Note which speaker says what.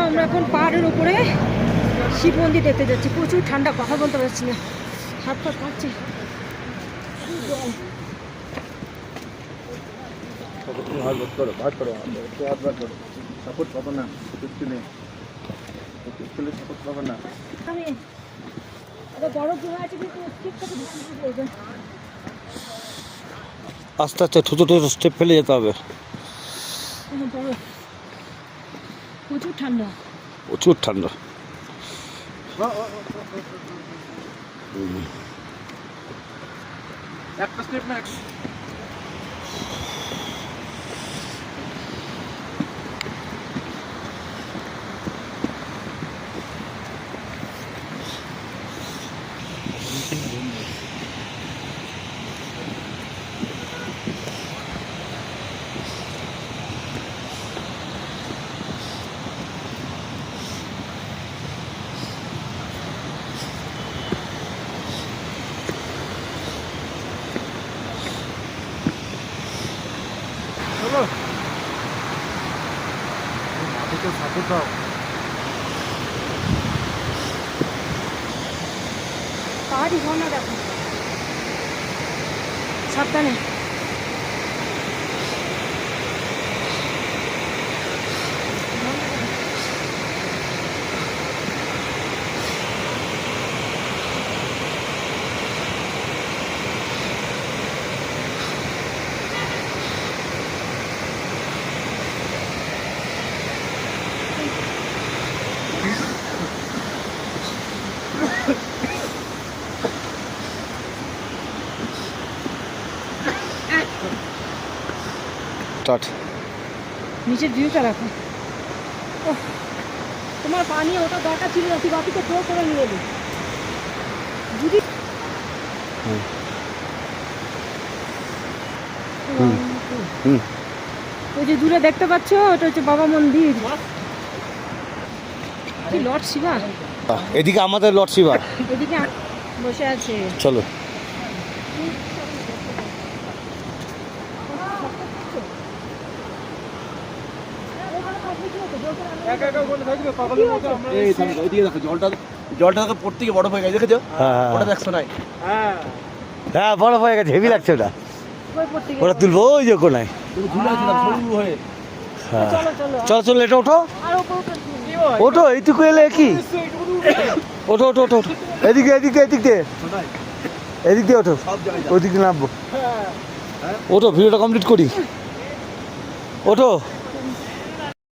Speaker 1: আমরা এখন পাহাড়ের উপরে শিব মন্দির দেখতে যাচ্ছি। প্রচুর ঠান্ডা, কথা বলতে পারছি না, হাত পা কাঁপছে।
Speaker 2: আস্তে আস্তে ছোটো ছোটো স্টেপ ফেলে যেতে হবে।
Speaker 1: প্রচুর ঠান্ডা,
Speaker 2: প্রচুর ঠান্ডা।
Speaker 3: একটা স্টেপ না চলো মাটিতে সাপোর্ট দাও।
Speaker 1: পাহাড়ি ঝর্ণা দেখো, সাবধানে। নিচের ভিউটা রাখো। ও, তোমার পানি ওটা দরকার ছিল না, তুই বাপিকে জোর করে নিয়ে এলি। যদি ওই যে দূরে দেখতে পাচ্ছ, ওটা হচ্ছে বাবা মন্দির। কি লর্ড শিবা,
Speaker 2: এদিকে আমাদের লর্ড শিবা,
Speaker 1: এদিকে বসে আছে।
Speaker 2: চলো।
Speaker 3: জলটা প্রত্যেকে বড় হয়ে গেছে, দেখেছো? ওটা দেখছো নাই?
Speaker 2: হ্যাঁ, বড় হয়ে গেছে, হেভি লাগছে ওটা। ওটা তুলবো ওই যে কোনায়। হ্যাঁ, চলো চলো, এটা ওঠো ওঠো, এইটুকু এলে কি? ওঠো ওঠো ওঠো, এদিকে এদিকে এদিক দিয়ে, এদিক দিয়ে ওঠো, ওই দিকে নামবো। ওঠো, ভিডিওটা কমপ্লিট করি, ওঠো।